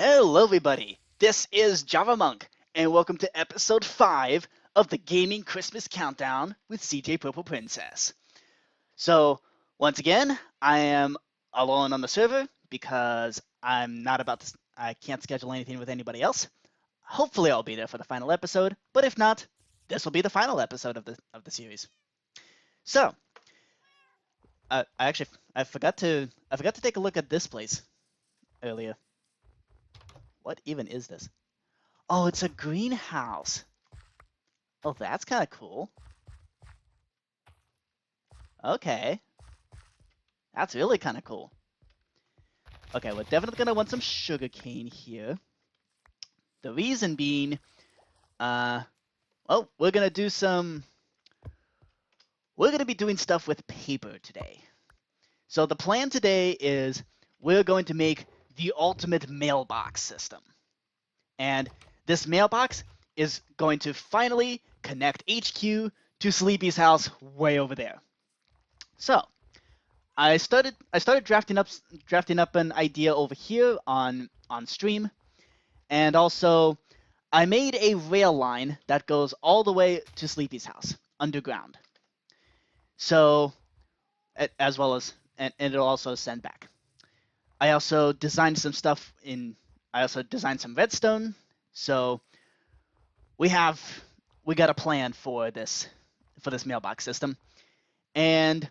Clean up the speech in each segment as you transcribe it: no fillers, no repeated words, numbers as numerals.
Hello everybody, this is Javamonk, and welcome to episode 5 of the Gaming Christmas Countdown with CJPurplePrincess. So, once again, I am alone on the server because I can't schedule anything with anybody else. Hopefully I'll be there for the final episode, but if not, this will be the final episode of the series. So, I forgot to take a look at this place earlier. What even is this? Oh, it's a greenhouse. Oh, that's kind of cool. Okay. That's really kind of cool. Okay, we're definitely going to want some sugarcane here. The reason being, we're going to do some... We're going to be doing stuff with paper today. So the plan today is we're going to make the ultimate mailbox system. And this mailbox is going to finally connect HQ to Sleepy's house way over there. So, I started drafting up an idea over here on stream, and also I made a rail line that goes all the way to Sleepy's house underground. So, as well as and it'll also send back. I also designed some stuff I also designed some redstone. So we got a plan for this mailbox system, and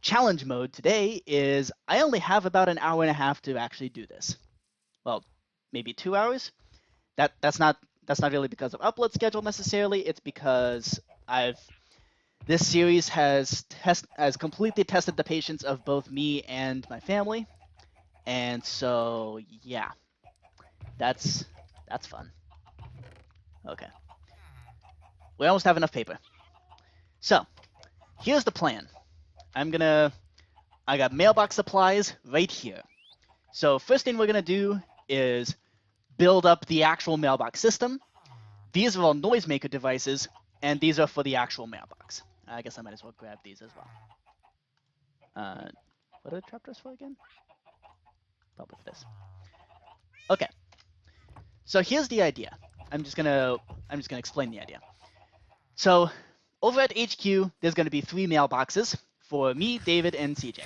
challenge mode today is I only have about an hour and a half to actually do this. Well, maybe 2 hours. That's not really because of upload schedule necessarily. It's because this series has completely tested the patience of both me and my family, and so yeah, that's fun. Okay, we almost have enough paper. So here's the plan. I got mailbox supplies right here. So first thing we're gonna do is build up the actual mailbox system. These are all noisemaker devices, and these are for the actual mailbox. I guess I might as well grab these as well. What are the trapdoors for again? Probably for this. Okay. So here's the idea. I'm just gonna explain the idea. So over at HQ, there's gonna be 3 mailboxes for me, David, and CJ.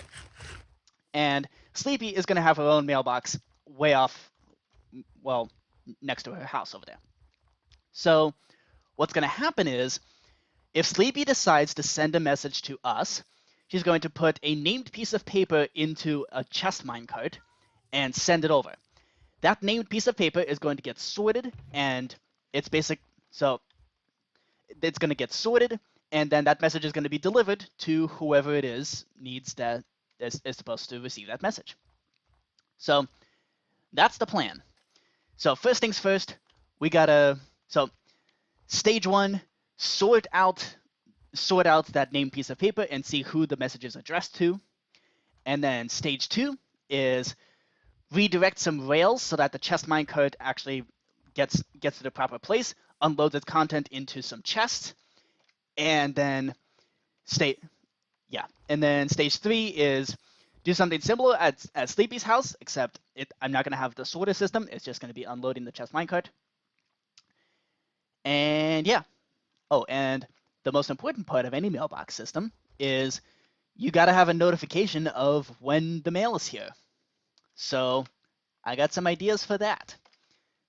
And Sleepy is gonna have her own mailbox way off, well, next to her house over there. So what's gonna happen is, if Sleepy decides to send a message to us, she's going to put a named piece of paper into a chest minecart and send it over. That named piece of paper is going to get sorted, and it's so it's going to get sorted, and then that message is going to be delivered to whoever it is is supposed to receive that message. So that's the plan. So first things first, stage 1, sort out that named piece of paper and see who the message is addressed to. And then stage 2 is redirect some rails so that the chest minecart actually gets to the proper place, unloads its content into some chests, and then stage 3 is do something similar at Sleepy's house, except I'm not going to have the sorter system. It's just going to be unloading the chest minecart. And yeah. Oh, and the most important part of any mailbox system is you got to have a notification of when the mail is here. So I got some ideas for that.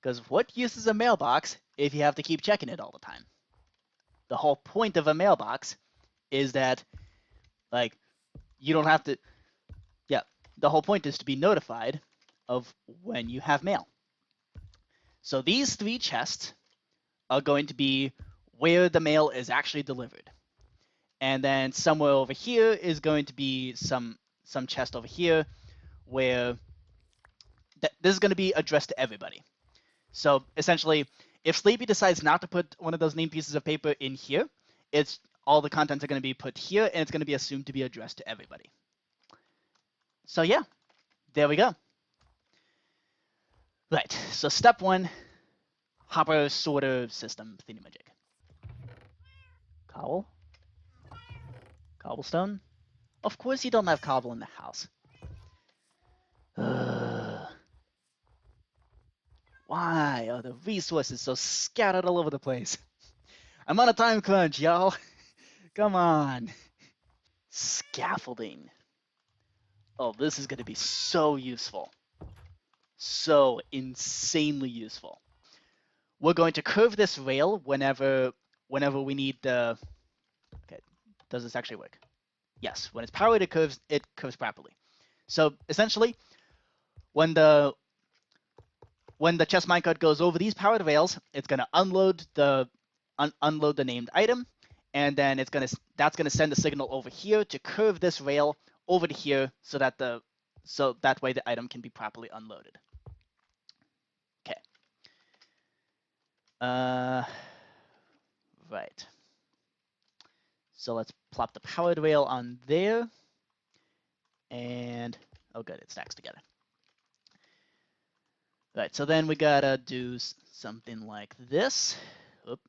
Because what use is a mailbox if you have to keep checking it all the time? The whole point of a mailbox is that, like, you don't have to... Yeah, the whole point is to be notified of when you have mail. So these 3 chests are going to be where the mail is actually delivered. And then somewhere over here is going to be some chest over here where this is going to be addressed to everybody. So essentially, if Sleepy decides not to put one of those named pieces of paper in here, all the contents are going to be put here, and it's going to be assumed to be addressed to everybody. So yeah, there we go. Right, so step 1, hopper sorter system thingamajig. Cobblestone? Of course you don't have cobble in the house. Why are the resources so scattered all over the place? I'm on a time crunch, y'all. Come on. Scaffolding. Oh, this is going to be so useful. So insanely useful. We're going to curve this rail whenever we need the... Okay, does this actually work? Yes, when it's powered, it curves properly. So essentially, when the chest minecart goes over these powered rails, it's going to unload the named item, and then that's gonna send a signal over here to curve this rail over to here so that way the item can be properly unloaded. Okay. Right. So let's plop the powered rail on there, and oh good, it stacks together. Right, so then we gotta do something like this. Oop.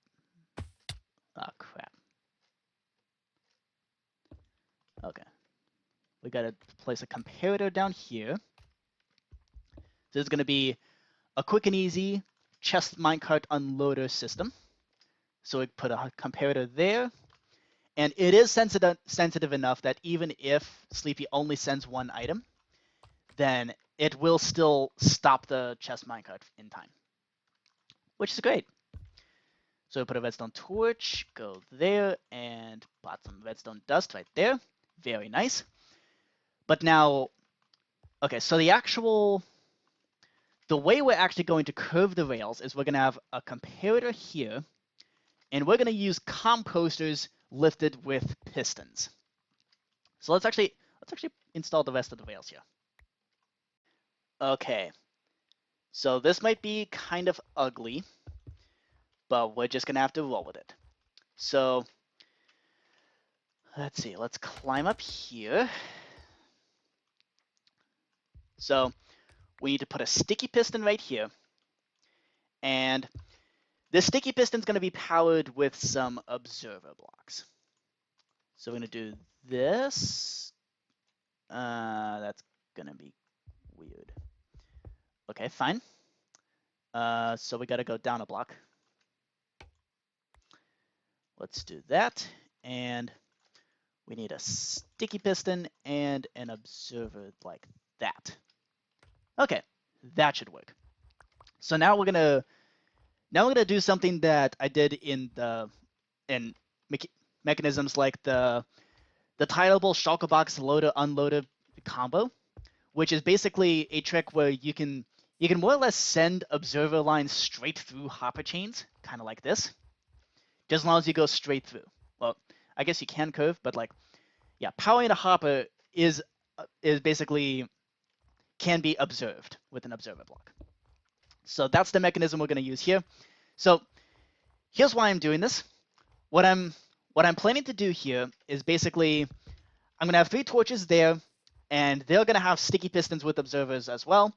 Oh crap. Okay. We gotta place a comparator down here. This is gonna be a quick and easy chest minecart unloader system. So we put a comparator there, and it is sensitive enough that even if Sleepy only sends one item, then it will still stop the chest minecart in time, which is great. So we put a redstone torch, go there, and put some redstone dust right there. Very nice. But now, okay, so the way we're actually going to curve the rails is we're going to have a comparator here, and we're going to use composters lifted with pistons. So let's actually install the rest of the rails here. Okay, so this might be kind of ugly, but we're just going to have to roll with it. So let's see, let's climb up here. So we need to put a sticky piston right here, and this sticky piston is going to be powered with some observer blocks. So we're going to do this. That's going to be weird. Okay, fine. So we got to go down a block. Let's do that. And we need a sticky piston and an observer like that. Okay, that should work. So now we're gonna do something that I did in mechanisms like the tileable shulker box loader unloader combo, which is basically a trick where you can more or less send observer lines straight through hopper chains, kind of like this, just as long as you go straight through. Well, I guess you can curve, but like, yeah, powering a hopper is basically can be observed with an observer block. So that's the mechanism we're going to use here. So here's why I'm doing this. What I'm planning to do here is basically I'm going to have 3 torches there, and they're going to have sticky pistons with observers as well.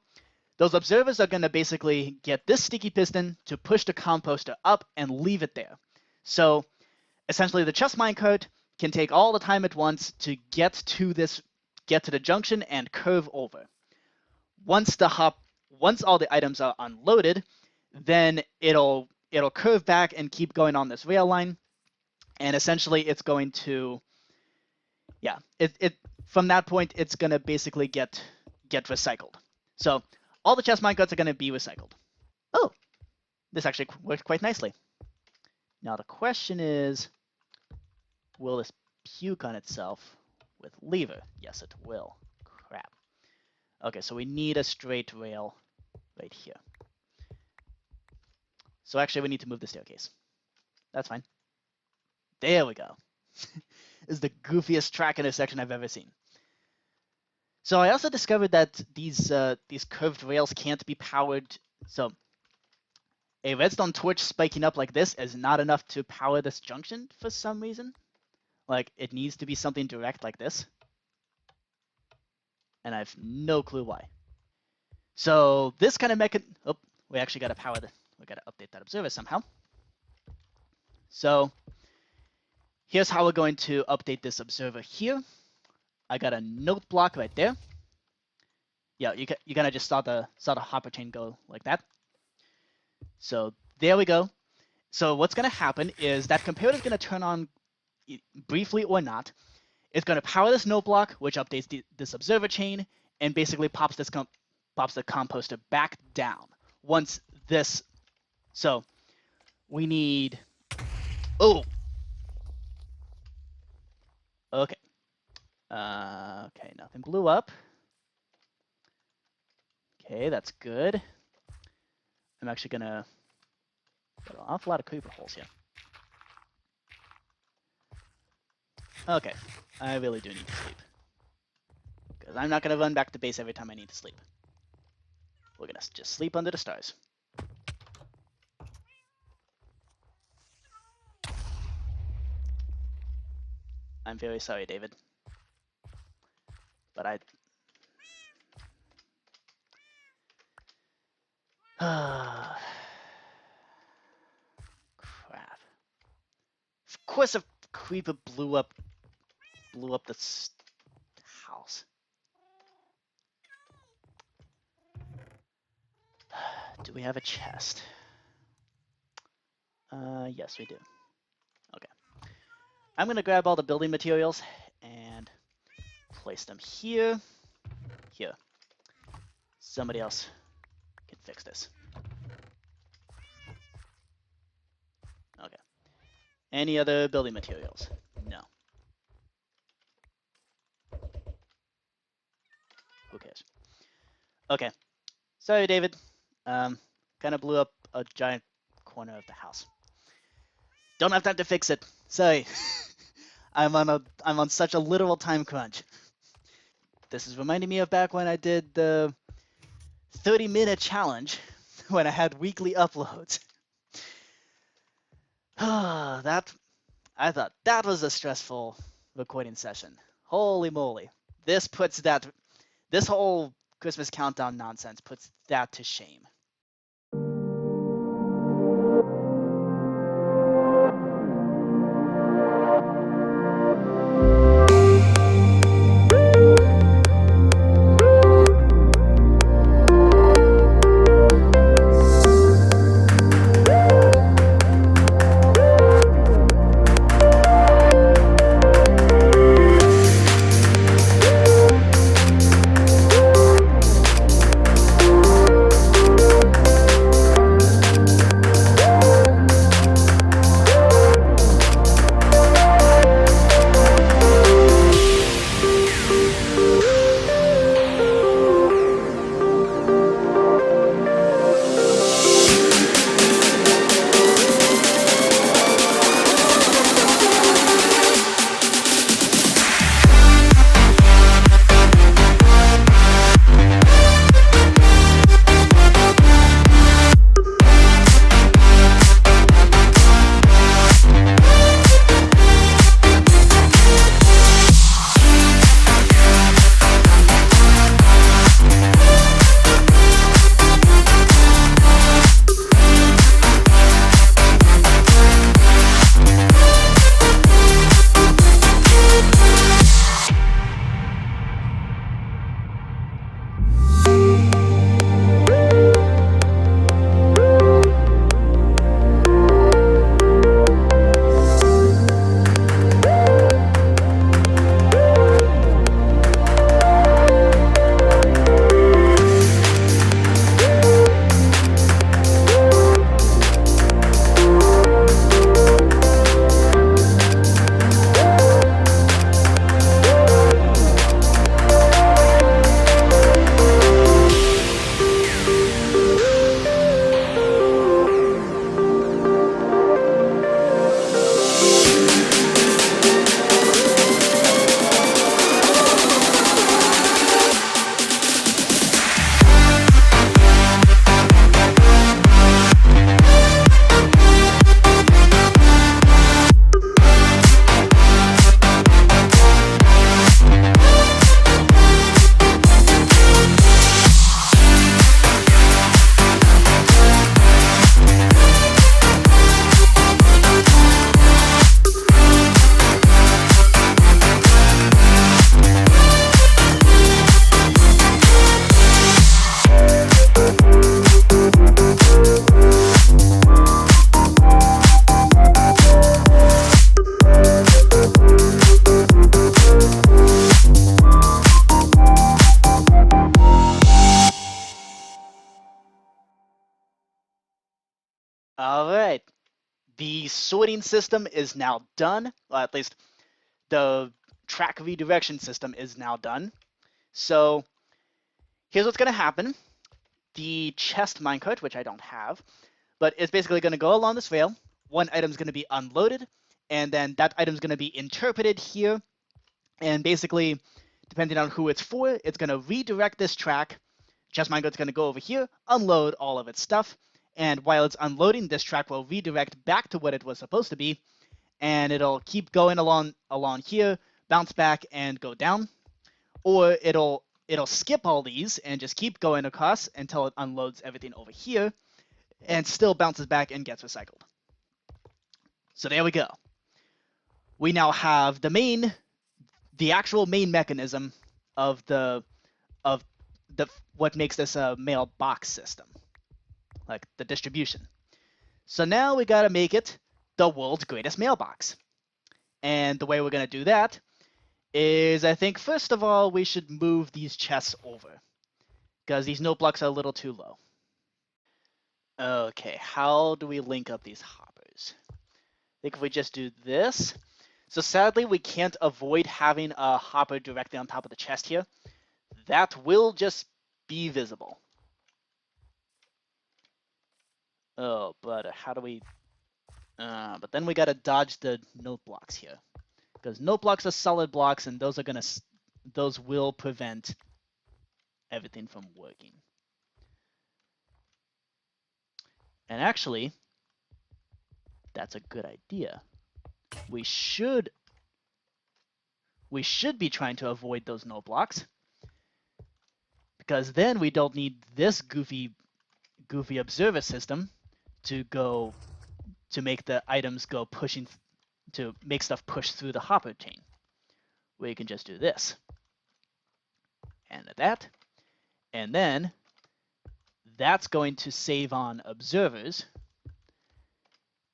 Those observers are going to basically get this sticky piston to push the composter up and leave it there. So essentially the chest minecart can take all the time at once to get to the junction and curve over. Once all the items are unloaded, then it'll curve back and keep going on this rail line, and essentially it's going to, yeah, from that point it's gonna basically get recycled. So all the chest minecarts are gonna be recycled. Oh, this actually worked quite nicely. Now the question is, will this puke on itself with lever? Yes, it will. Crap. Okay, so we need a straight rail right here. So actually we need to move the staircase. That's fine. There we go. This is the goofiest track intersection I've ever seen. So I also discovered that these curved rails can't be powered. So a redstone torch spiking up like this is not enough to power this junction for some reason. Like, it needs to be something direct like this. And I have no clue why. So this kind of oh, we actually got to we got to update that observer somehow. So here's how we're going to update this observer here. I got a note block right there. Yeah, you kind of just saw the hopper chain go like that. So there we go. So what's going to happen is that computer is going to turn on briefly or not. It's going to power this node block, which updates this observer chain, and basically pops the composter back down. Once this, so we need. Oh. Okay. Okay, nothing blew up. Okay, that's good. I'm actually gonna got an awful lot of creeper holes here. Okay, I really do need to sleep. Because I'm not gonna run back to base every time I need to sleep. We're gonna just sleep under the stars. I'm very sorry, David. But I... Crap. Of course a creeper blew up the house. Do we have a chest? Yes, we do. Okay. I'm gonna grab all the building materials and place them here. Here. Somebody else can fix this. Okay. Any other building materials? No. Who cares? Okay. Sorry, David. Kind of blew up a giant corner of the house. Don't have time to fix it. Sorry. I'm on such a literal time crunch. This is reminding me of back when I did the 30-minute challenge when I had weekly uploads. I thought that was a stressful recording session. Holy moly. This whole Christmas countdown nonsense puts that to shame. All right. The sorting system is now done. Well, at least the track redirection system is now done. So here's what's going to happen. The chest minecart, which I don't have, but it's basically going to go along this rail. One item's going to be unloaded, and then that item's going to be interpreted here. And basically, depending on who it's for, it's going to redirect this track. Chest minecart's going to go over here, unload all of its stuff, and while it's unloading, this track will redirect back to what it was supposed to be, and it'll keep going along here, bounce back, and go down. Or it'll skip all these and just keep going across until it unloads everything over here, and still bounces back and gets recycled. So there we go. We now have the actual main mechanism of what makes this a mailbox system, like the distribution. So now we gotta make it the world's greatest mailbox. And the way we're gonna do that is, I think, first of all, we should move these chests over, because these note blocks are a little too low. Okay, how do we link up these hoppers? I think if we just do this. So sadly, we can't avoid having a hopper directly on top of the chest here. That will just be visible. Oh, but how do we... but then we gotta dodge the note blocks here, because note blocks are solid blocks, and those will prevent everything from working. And actually, that's a good idea. We should be trying to avoid those note blocks, because then we don't need this goofy observer system to make the items go pushing, to make stuff push through the hopper chain. We can just do this and that, and then that's going to save on observers,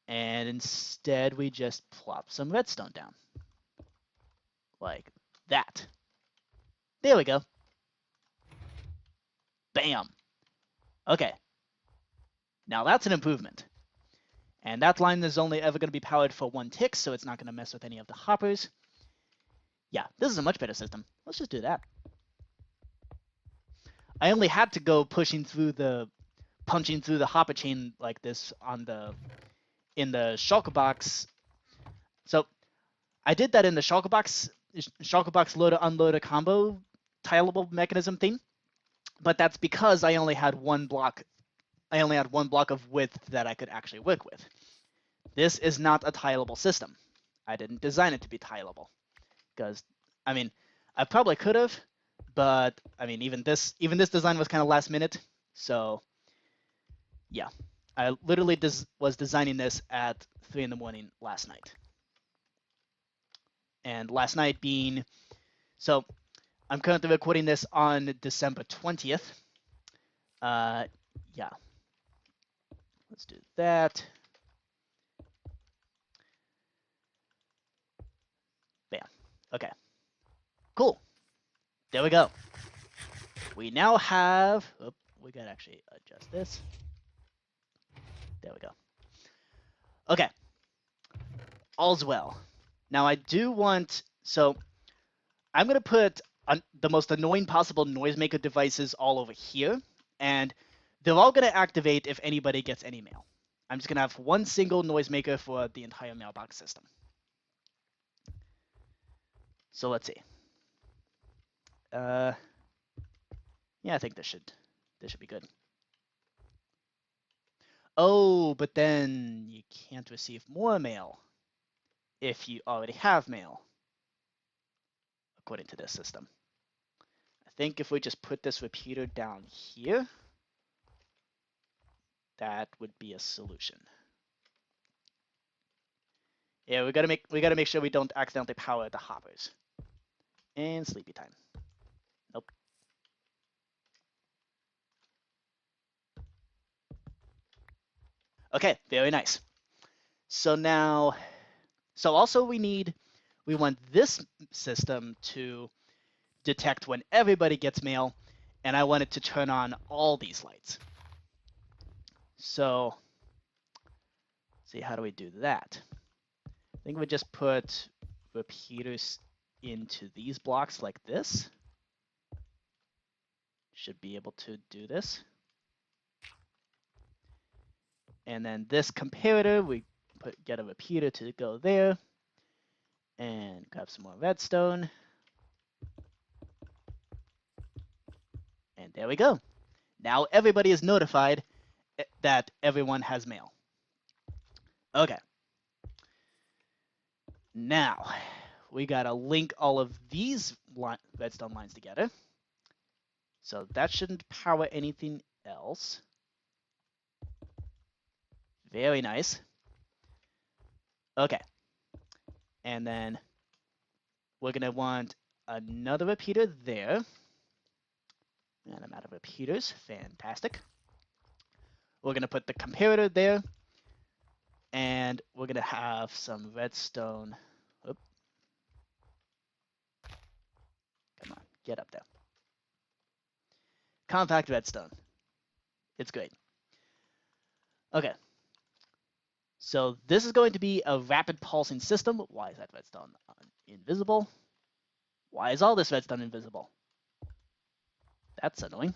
and instead we just plop some redstone down like that. There we go. Bam. Okay. Now that's an improvement. And that line is only ever going to be powered for 1 tick, so it's not going to mess with any of the hoppers. Yeah, this is a much better system. Let's just do that. I only had to go punching through the hopper chain like this in the shulker box. So I did that in the shulker box loader unloader combo tileable mechanism thing, but that's because I only had one block of width that I could actually work with. This is not a tileable system. I didn't design it to be tileable, because I mean, I probably could have, but I mean, even this design was kind of last minute. So yeah, I literally was designing this at 3 in the morning last night. And last night being, so I'm currently recording this on December 20th. Yeah. Let's do that. Bam. Okay. Cool. There we go. We now have... Oh, we gotta actually adjust this. There we go. Okay. All's well. Now I do want... So I'm going to put the most annoying possible noisemaker devices all over here, and they're all going to activate if anybody gets any mail. I'm just going to have one single noisemaker for the entire mailbox system. So let's see. Yeah, I think this should be good. Oh, but then you can't receive more mail if you already have mail, according to this system. I think if we just put this repeater down here, that would be a solution. Yeah, we gotta make sure we don't accidentally power the hoppers. And sleepy time. Nope. Okay, very nice. So now, also we want this system to detect when everybody gets mail, and I want it to turn on all these lights. So See, how do we do that? I think we just put repeaters into these blocks like this. Should be able to do this. And then this comparator, we get a repeater to go there. And grab some more redstone. And there we go. Now everybody is notified that everyone has mail. Okay. Now, we gotta link all of these redstone lines together. So that shouldn't power anything else. Very nice. Okay. And then we're gonna want another repeater there. And I'm out of repeaters. Fantastic. We're gonna put the comparator there. And we're gonna have some redstone. Oop. Come on, get up there. Compact redstone. It's great. Okay. So this is going to be a rapid pulsing system. Why is that redstone invisible? Why is all this redstone invisible? That's annoying.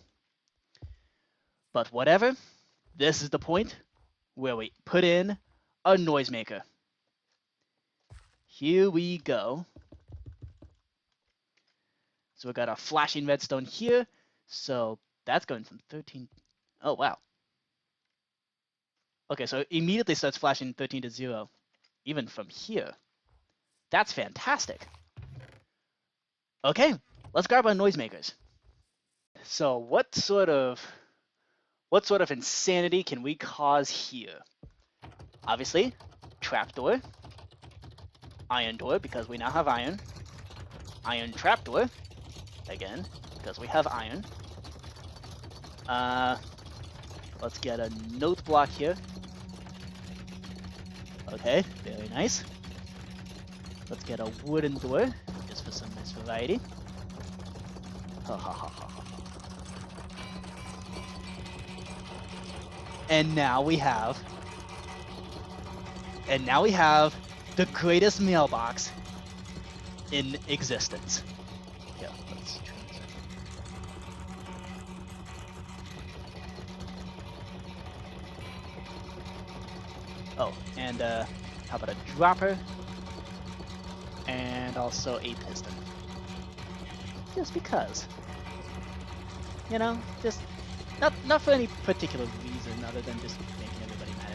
But whatever. This is the point where we put in a noisemaker. Here we go. So we got our flashing redstone here. So that's going from 13. Oh, wow. Okay, so it immediately starts flashing 13 to 0, even from here. That's fantastic. Okay, let's grab our noisemakers. So what sort of insanity can we cause here? Obviously, trapdoor, iron door because we now have iron, iron trapdoor, again because we have iron. Let's get a note block here. Okay, very nice. Let's get a wooden door just for some nice variety. Ha ha ha ha. And now we have the greatest mailbox in existence. Yeah, let's try this out. Oh, and how about a dropper? And also a piston. Just because. You know, just not for any particular reason other than just making everybody mad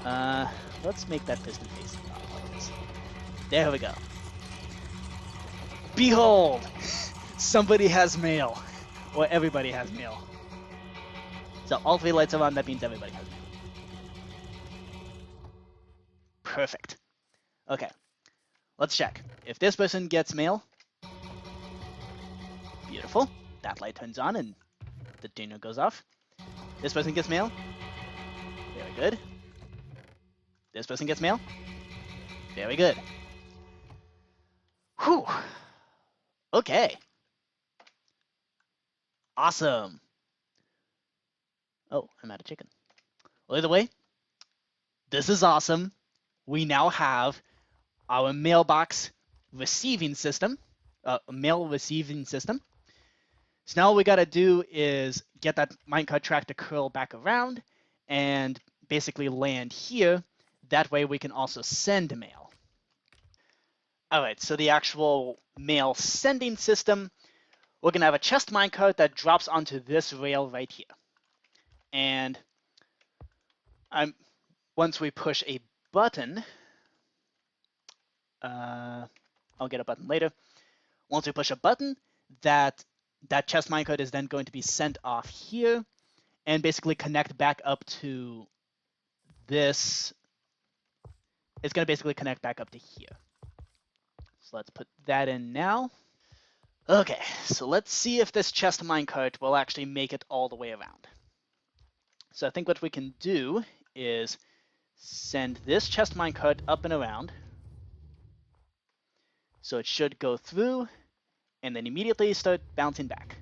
at me. Let's make that piston face like this. There we go. Behold! Somebody has mail. Or everybody has mail. So all 3 lights are on, that means everybody has mail. Perfect. Okay. Let's check. If this person gets mail, beautiful. That light turns on and the dino goes off. This person gets mail. Very good. This person gets mail. Very good. Whew. Okay. Awesome. Oh, I'm out of chicken. Well, either way, this is awesome. We now have our mailbox receiving system, mail receiving system. So now all we gotta do is get that minecart track to curl back around and basically land here. That way we can also send mail. All right, so the actual mail sending system, we're gonna have a chest minecart that drops onto this rail right here. And once we push a button, I'll get a button later. Once we push a button, that chest minecart is then going to be sent off here and basically connect back up to this. It's going to basically connect back up to here. So let's put that in now. Okay, so let's see if this chest minecart will actually make it all the way around. So I think what we can do is send this chest minecart up and around. So it should go through and then immediately start bouncing back.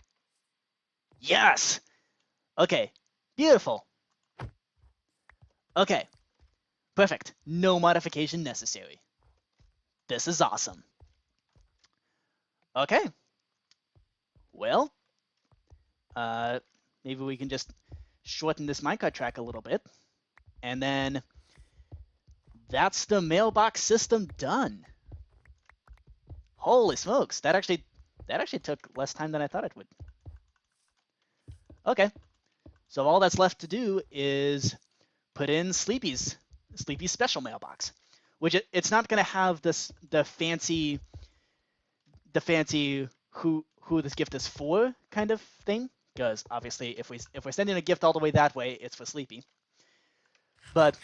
Yes! Okay, beautiful. Okay, perfect. No modification necessary. This is awesome. Okay. Well, maybe we can just shorten this minecart track a little bit. And then that's the mailbox system done. Holy smokes, that actually took less time than I thought it would. Okay, so all that's left to do is put in Sleepy's special mailbox, which it's not going to have the fancy who this gift is for kind of thing, because obviously if we're sending a gift all the way that way, it's for Sleepy. But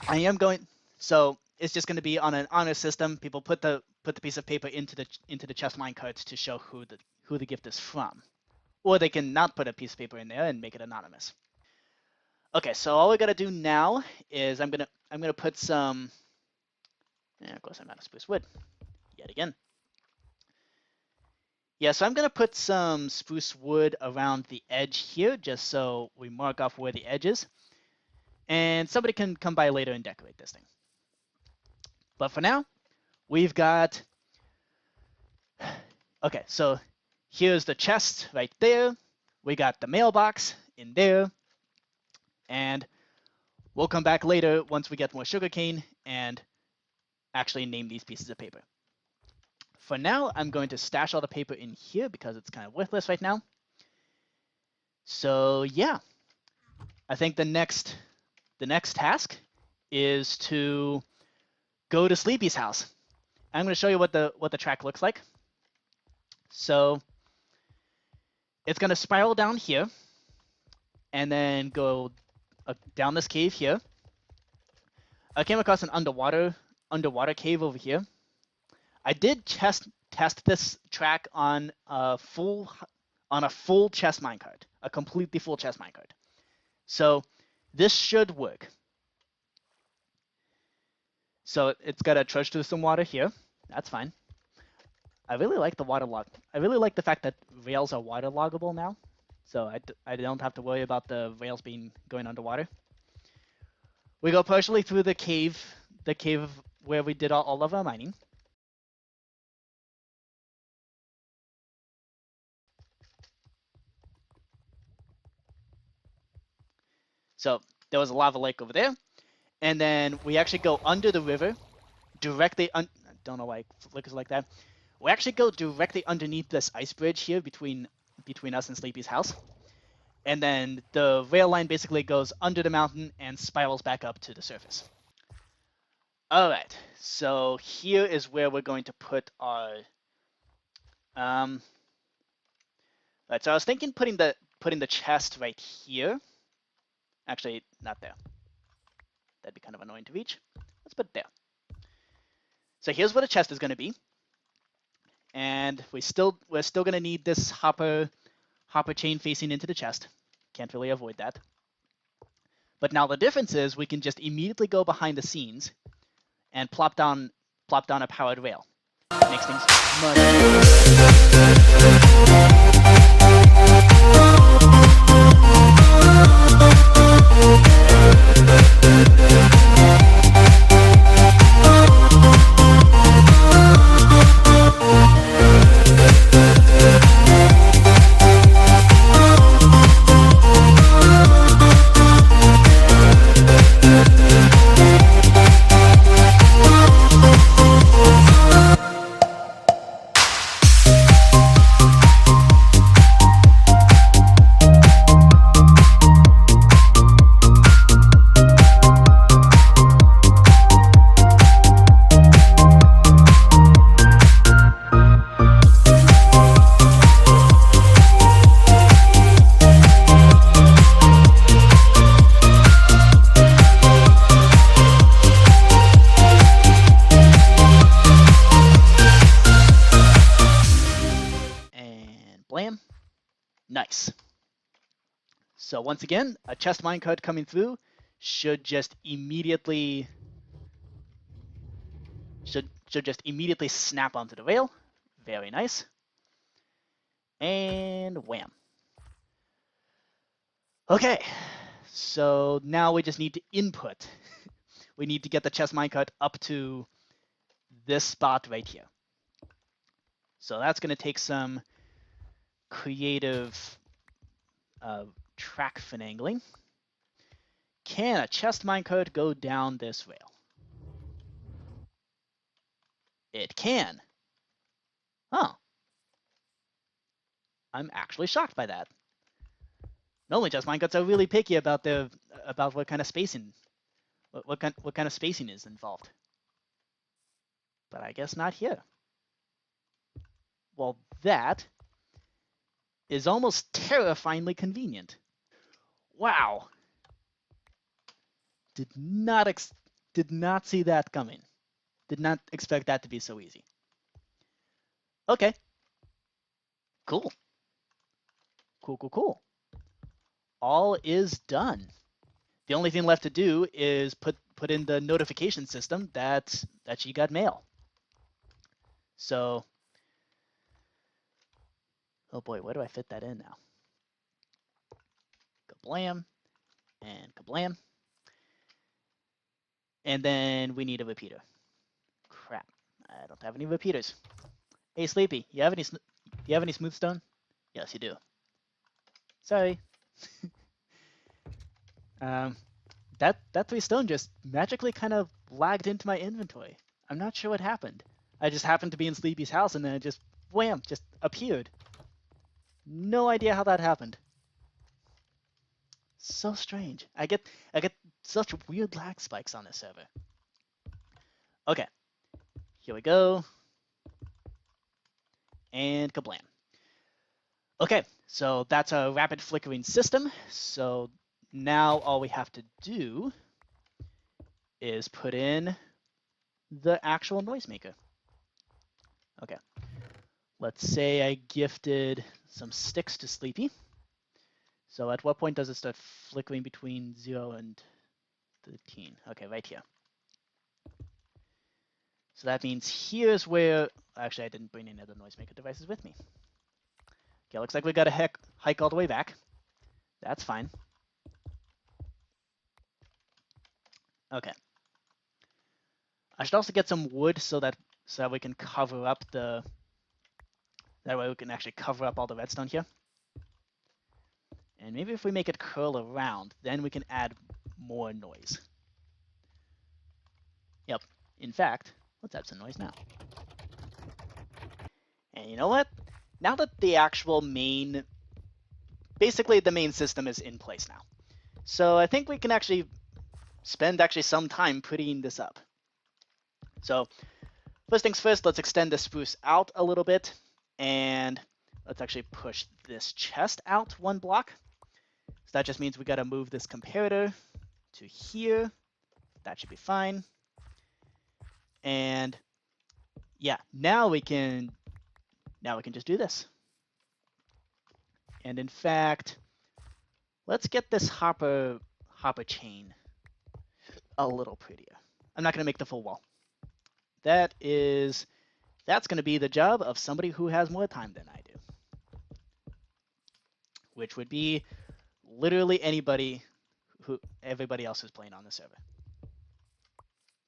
I am going, so it's just going to be on an honor system. People put the piece of paper into the chest minecart to show who the gift is from, or they can not put a piece of paper in there and make it anonymous. Okay, so all we gotta do now is I'm gonna put some. Of course, I'm out of spruce wood yet again. Yeah, so I'm gonna put some spruce wood around the edge here, just so we mark off where the edge is, and somebody can come by later and decorate this thing. But for now, we've got. Okay, so here's the chest right there. We got the mailbox in there, and we'll come back later once we get more sugarcane and actually name these pieces of paper. For now, I'm going to stash all the paper in here because it's kind of worthless right now. So yeah, I think the next task is to go to Sleepy's house. I'm going to show you what the track looks like. So it's going to spiral down here and then go down this cave here. I came across an underwater cave over here. I did test this track on a full chest minecart, a completely full chest minecart. So this should work. So it's got to trudge through some water here. That's fine. I really like the water log. I really like the fact that rails are waterloggable now. So I don't have to worry about the rails going underwater. We go partially through the cave where we did all of our mining. So there was a lava lake over there. And then we actually go under the river, directly I don't know why it flickers like that. We actually go directly underneath this ice bridge here between us and Sleepy's house. And then the rail line basically goes under the mountain and spirals back up to the surface. Alright, so here is where we're going to put our right, so I was thinking putting the chest right here. Actually, not there. That'd be kind of annoying to reach. Let's put it there. So here's where the chest is going to be. And we're still going to need this hopper chain facing into the chest. Can't really avoid that. But now the difference is we can just immediately go behind the scenes and plop down a powered rail. Makes things much nice. So once again, a chest minecart coming through should just immediately snap onto the rail. Very nice. And wham. Okay, so now we just need to input. We need to get the chest minecart up to this spot right here. So that's going to take some creative track finagling. Can a chest minecart go down this rail? It can. Oh. I'm actually shocked by that. Normally chest minecarts are really picky about what kind of spacing what kind of spacing is involved. But I guess not here. Well, that is almost terrifyingly convenient. Wow. Did not see that coming. Did not expect that to be so easy. Okay. Cool. Cool. All is done. The only thing left to do is put in the notification system that she got mail. So, oh boy, where do I fit that in now? Kablam and kablam. And then we need a repeater. Crap, I don't have any repeaters. Hey, Sleepy, do you have any smooth stone? Yes, you do. Sorry. That 3 stone just magically kind of lagged into my inventory. I'm not sure what happened. I just happened to be in Sleepy's house and then it just wham, just appeared. No idea how that happened. So strange. I get such weird lag spikes on this server. Okay, here we go. And kablam. Okay, so that's a rapid flickering system. So now all we have to do is put in the actual noisemaker. Okay, let's say I gifted some sticks to Sleepy. So at what point does it start flickering between 0 and 13? Okay, right here. So that means here's where, actually I didn't bring any other noisemaker devices with me. Okay, looks like we got to hike all the way back. That's fine. Okay. I should also get some wood so that we can cover up that way we can actually cover up all the redstone here. And maybe if we make it curl around, then we can add more noise. Yep. In fact, let's add some noise now. And you know what? Now that the actual basically the main system is in place now. So I think we can actually spend some time putting this up. So first things first, let's extend the spruce out a little bit. And let's actually push this chest out 1 block. So that just means we got to move this comparator to here. That should be fine. And yeah, now we can just do this. And in fact, let's get this hopper chain a little prettier. I'm not going to make the full wall. That's going to be the job of somebody who has more time than I do, which would be literally everybody else who's playing on the server.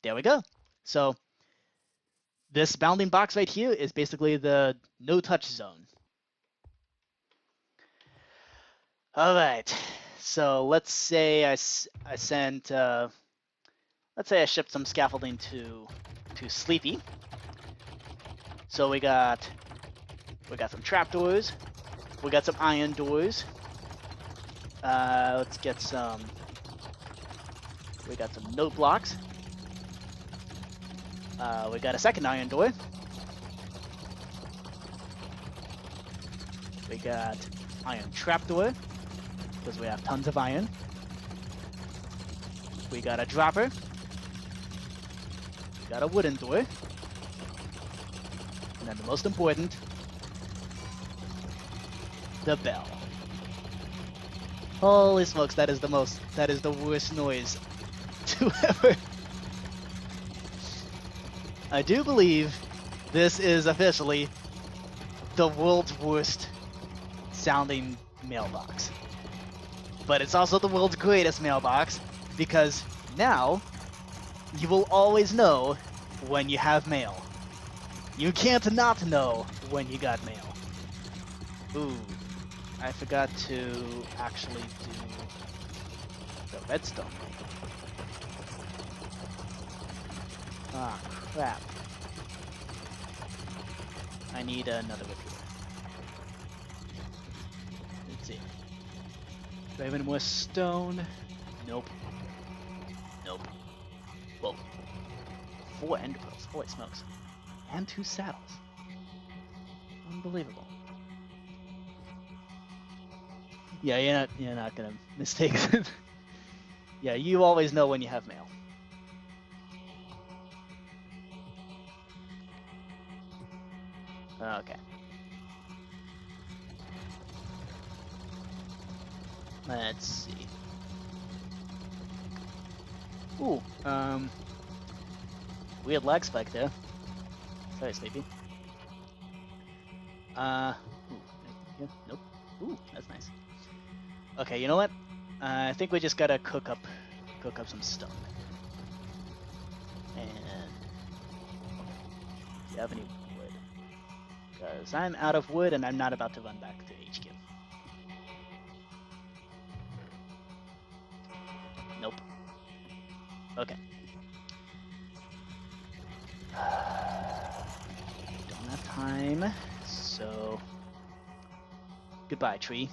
There we go. So this bounding box right here is basically the no-touch zone. All right. So let's say I sent, let's say I shipped some scaffolding to Sleepy. So we got some trapdoors. We got some iron doors. Let's get some. We got some note blocks. We got a second iron door. We got iron trapdoor because we have tons of iron. We got a dropper. We got a wooden door. And then the most important, the bell. Holy smokes, that is the worst noise to ever. I do believe this is officially the world's worst sounding mailbox. but it's also the world's greatest mailbox, because now you will always know when you have mail. You can't not know when you got mail. Ooh, I forgot to actually do the redstone. Ah, crap. I need another repeater. Let's see. Do I have any more stone? Nope. Nope. Whoa. 4 ender pearls. Holy smokes. And 2 saddles. Unbelievable. Yeah, you're not gonna mistake it. Yeah, you always know when you have mail. Okay. Let's see. Ooh, weird lag spike there. Sorry, Sleepy. Ooh, yeah, nope. Ooh, that's nice. Okay, you know what? I think we just gotta cook up some stone. And do you have any wood? Because I'm out of wood and I'm not about to run back to HQ. Nope. Okay. Don't have time, so goodbye, tree.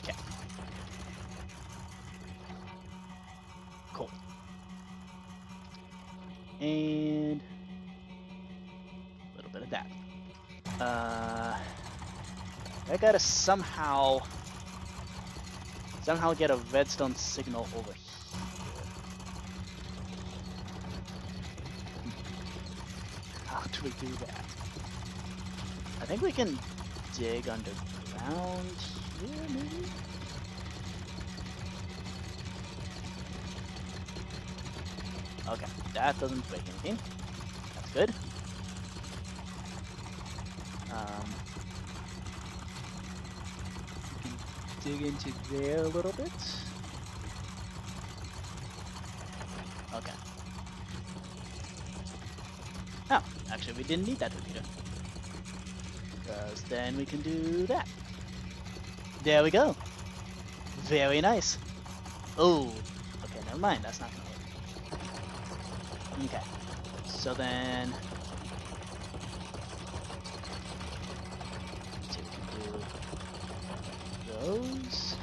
Okay. Cool. And a little bit of that. I gotta somehow get a redstone signal over here. How do we do that? I think we can dig underground here, maybe? Okay, that doesn't break anything. That's good. We can dig into there a little bit. Okay. Oh, actually we didn't need that repeater. Because then we can do that. There we go. Very nice. Oh, okay, never mind. That's not gonna work. Okay. So then, so we can do those.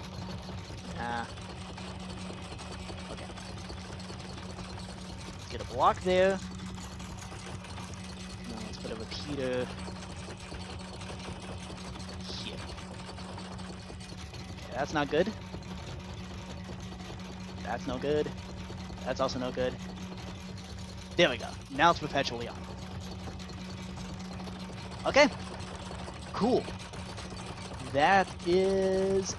Okay. Let's get a block there. Now let's put a repeater here. Okay, that's not good. That's no good. That's also no good. There we go. Now it's perpetually on. Okay. Cool. That is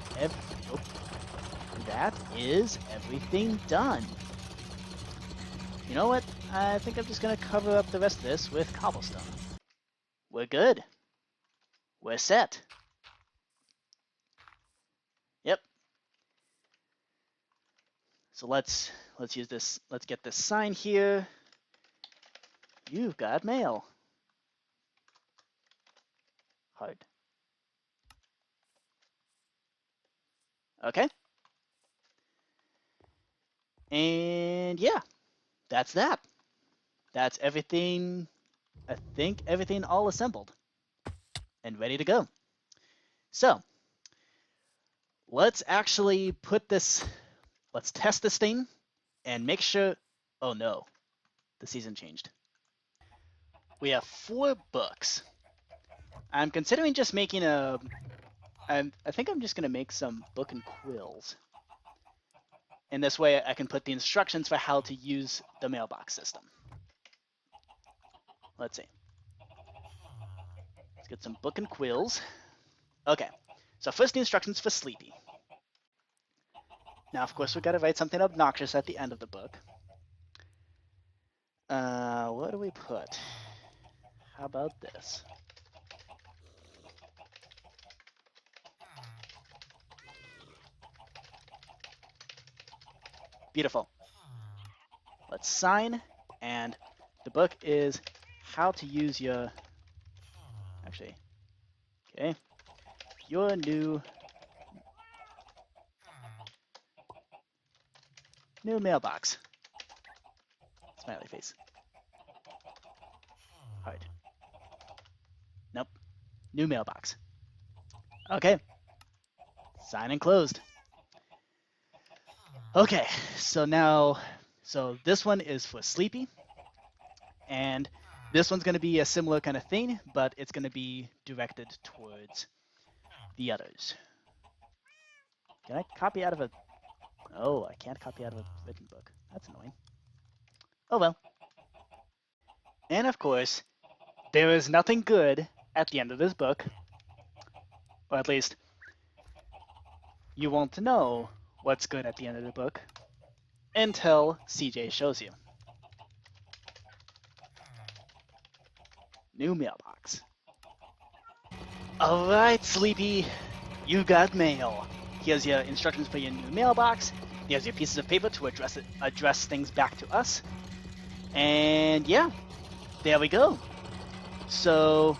everything done. You know what? I think I'm just gonna cover up the rest of this with cobblestone. We're good. We're set. Yep. So let's use this. Let's get this sign here. You've got mail. Hard. Okay. And yeah, that's that. That's everything. I think everything all assembled and ready to go. So let's actually put this, let's test this thing and make sure, oh no, the season changed. We have 4 books. I'm considering just making I think I'm just gonna make some book and quills. And this way I can put the instructions for how to use the mailbox system. Let's see. Let's get some book and quills. Okay, so first the instructions for Sleepy. Now, of course, we gotta write something obnoxious at the end of the book. What do we put? How about this? Beautiful. Let's sign, and the book is how to use your, actually, okay, your new mailbox. Smiley face. Heart. Nope. New mailbox. Okay. Sign and closed. Okay, so now, so this one is for Sleepy, and this one's going to be a similar kind of thing, but it's going to be directed towards the others. Can I copy out of a... Oh, I can't copy out of a written book. That's annoying. Oh well. And of course, there is nothing good at the end of this book, or at least you won't know what's good at the end of the book until CJ shows you. New mailbox. Alright, Sleepy, you got mail. Here's your instructions for your new mailbox. Here's your pieces of paper to address things back to us. And yeah, there we go. So,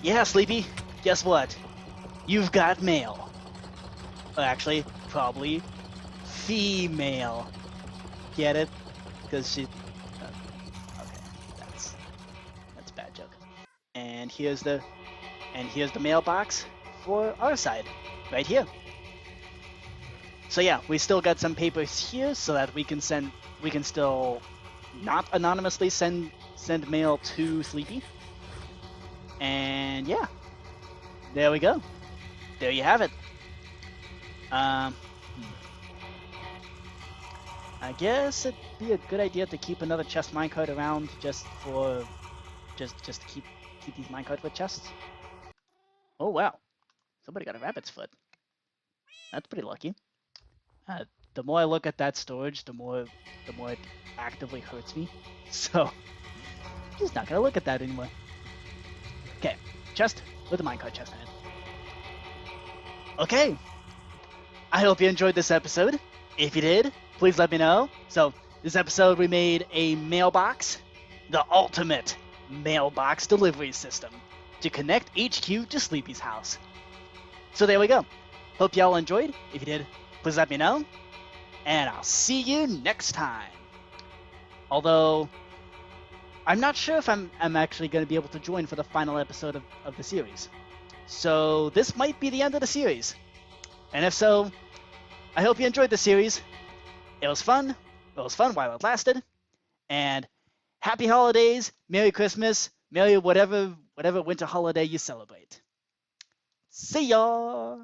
yeah, Sleepy, guess what? You've got mail. Actually, probably female. Get it? Because she... okay, that's a bad joke. And here's the mailbox for our side, right here. So yeah, we still got some papers here so that we can still not anonymously send mail to Sleepy. And yeah, there we go. There you have it. I guess it'd be a good idea to keep another chest minecart around just to keep these minecarts with chests. Oh wow, somebody got a rabbit's foot. That's pretty lucky. The more I look at that storage, the more it actively hurts me. So I'm just not gonna look at that anymore. Okay, chest with a minecart chest in it. Okay, I hope you enjoyed this episode. If you did, please let me know. So this episode we made a mailbox, the ultimate mailbox delivery system to connect HQ to Sleepy's house. So there we go. Hope y'all enjoyed. If you did, please let me know. And I'll see you next time. Although, I'm not sure if I'm actually going to be able to join for the final episode of the series. So this might be the end of the series. And if so, I hope you enjoyed the series. It was fun. It was fun while it lasted. And happy holidays, Merry Christmas, Merry whatever winter holiday you celebrate. See ya!